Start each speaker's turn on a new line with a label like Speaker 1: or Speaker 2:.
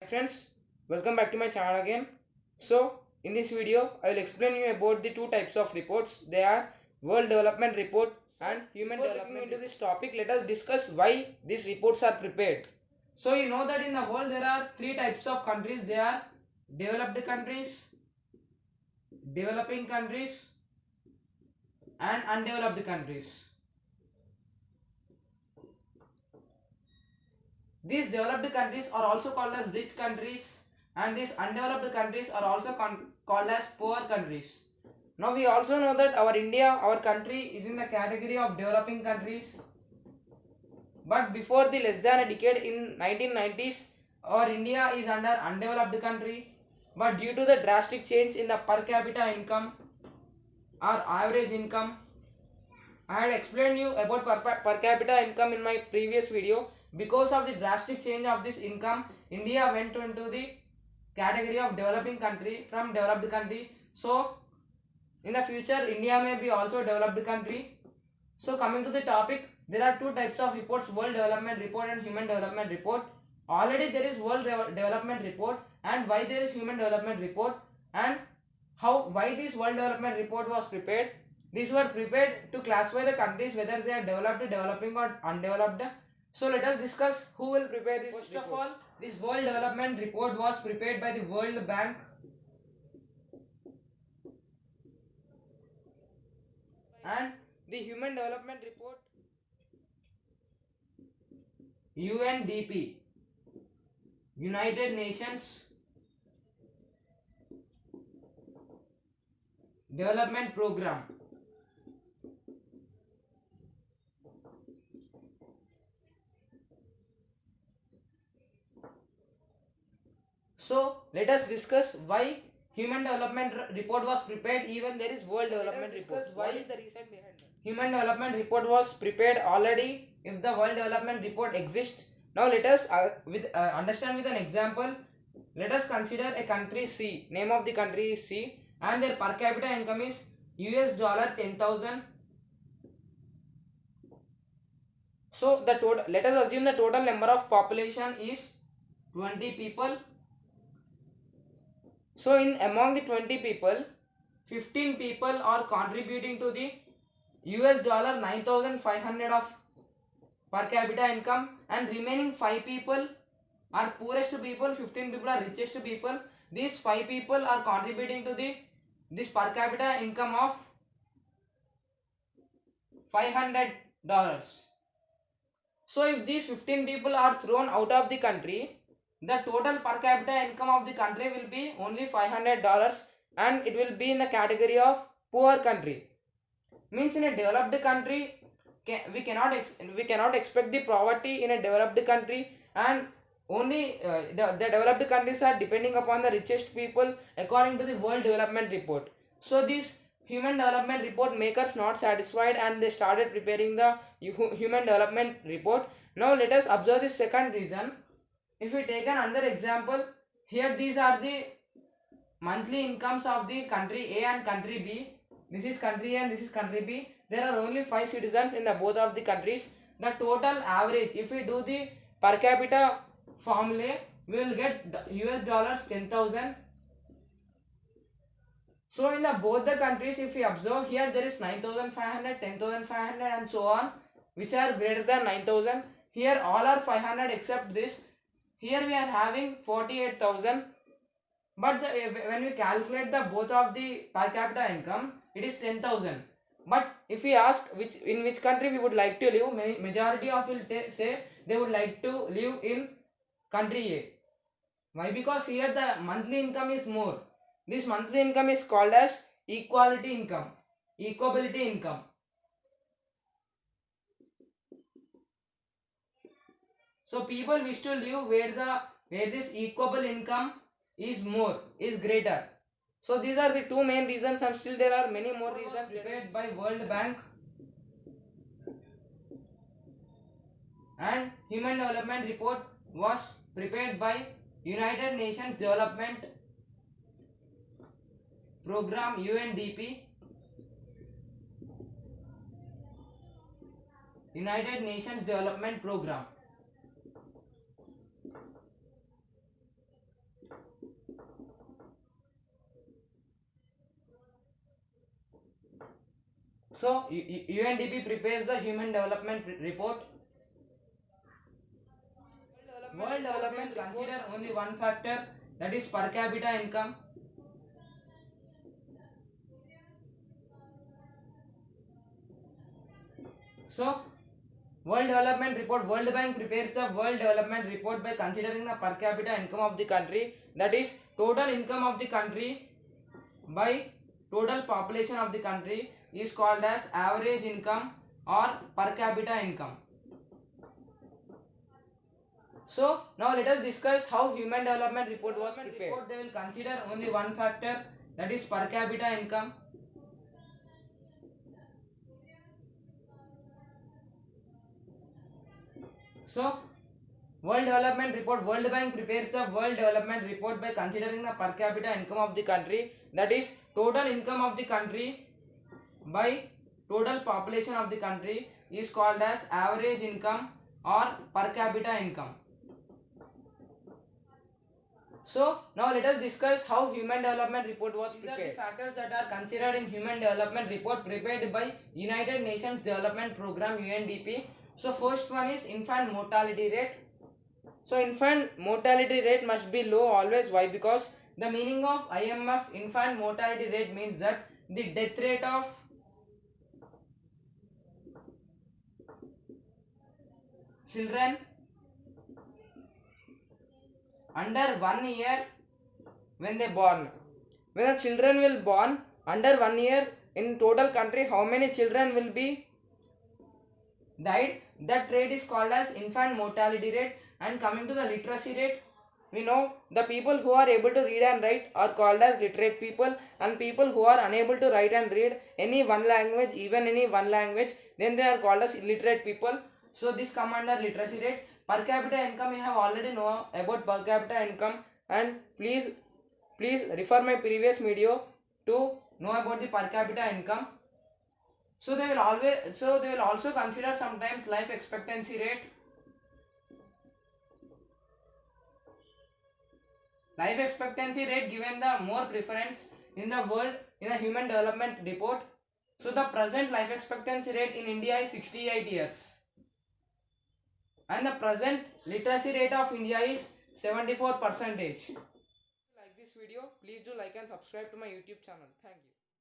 Speaker 1: Friends, welcome back to my channel again. So in this video I will explain you about the two types of reports. They are World Development Report and Human Before Development. Looking into this topic, let us discuss why these reports are prepared. So you know that in the world there are three types of countries. They are developed countries, developing countries and undeveloped countries. These developed countries are also called as rich countries, and these undeveloped countries are also called as poor countries. Now we also know that our India, our country, is in the category of developing countries. But before the less than a decade in 1990s, our India is under undeveloped country. But due to the drastic change in the per capita income or average income, I had explained you about per capita income in my previous video. Because of the drastic change of this income, India went into the category of developing country from developed country. So in the future India may be also developed country. So coming to the topic, there are two types of reports: World Development Report and Human Development Report. Already there is World Development Report, and why there is Human Development Report, and why this World Development Report was prepared. These were prepared to classify the countries whether they are developed, developing or undeveloped. So let us discuss who will prepare this. First of all, this World Development Report was prepared by the World Bank and the Human Development Report UNDP, United Nations Development Program. So let us discuss why Human Development Report was prepared. Even there is World Development Report. Why is the reason behind that? Human Development Report was prepared already if the World Development Report exists. Now let us understand with an example. Let us consider a country C. Name of the country is C, and their per capita income is $10,000. So the total, let us assume the total number of population is 20 people. So in among the 20 people, 15 people are contributing to the $9,500 of per capita income, and remaining 5 people are poorest people, 15 people are richest people. These 5 people are contributing to this per capita income of $500. So if these 15 people are thrown out of the country, the total per capita income of the country will be only $500, and it will be in the category of poor country. Means in a developed country, we cannot expect the poverty in a developed country, and only the developed countries are depending upon the richest people according to the World Development Report. So this Human Development Report makers not satisfied, and they started preparing the Human Development Report. Now let us observe the second reason. If we take another example, here these are the monthly incomes of the country A and country B. This is country A and this is country B. There are only 5 citizens in the both of the countries. The total average, if we do the per capita formula, we will get $10,000. So in the both the countries, if we observe here, there is 9,500, 10,500 and so on, which are greater than 9,000. Here all are 500 except this. Here we are having 48,000. But when we calculate the both of the per capita income, it is 10,000. But if we ask in which country we would like to live, majority of will say they would like to live in country A. Why? Because here the monthly income is more. This monthly income is called as equality income, equability income. So people wish to live where this equable income is greater. So these are the two main reasons, and still there are many more reasons prepared by World Bank and Human Development Report was prepared by United Nations Development Program UNDP, United Nations Development Program. So UNDP prepares the Human Development Report. World Development consider only one factor, that is per capita income. So World Development Report, World Bank prepares the World Development Report by considering the per capita income of the country, that is total income of the country by total population of the country is called as average income or per capita income. So now let us discuss how Human Development Report was prepared. They will consider only one factor, that is per capita income. So World Development Report, World Bank prepares the World Development Report by considering the per capita income of the country, that is total income of the country by total population of the country is called as average income or per capita income. So now let us discuss how Human Development Report was prepared. These are the factors that are considered in Human Development Report prepared by United Nations Development Program UNDP. So first one is infant mortality rate. So infant mortality rate must be low always. Why? Because the meaning of IMF infant mortality rate means that the death rate of children under 1 year when they born. When the children will born under 1 year in total country, how many children will be died? That rate is called as infant mortality rate. And coming to the literacy rate, we know the people who are able to read and write are called as literate people, and people who are unable to write and read any one language, even any one language, then they are called as illiterate people. So this come under literacy rate. Per capita income, you have already know about per capita income, and please refer my previous video to know about the per capita income. So they will also consider sometimes life expectancy rate. Life expectancy rate given the more preference in the world in the Human Development Report. So the present life expectancy rate in India is 68 years. And the present literacy rate of India is 74%. Like this video, please do like and subscribe to my YouTube channel. Thank you.